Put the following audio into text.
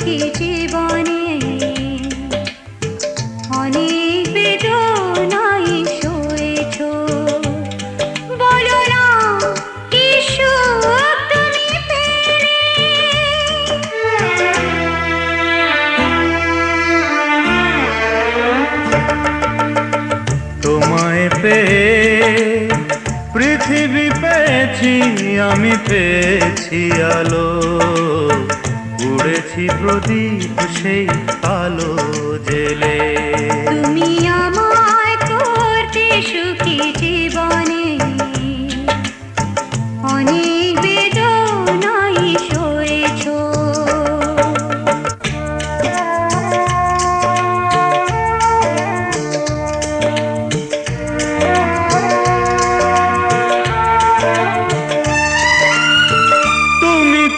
পেয়েছি জীবনে অনেক বেদনায় সয়েছ, বলো না কি সুখ তুমি পেলে। তোমায় পেয়ে পৃথিবী পেয়েছি, আমি পেয়েছি আলো, উড়েছি প্রদীপ সেই আলো জেলে।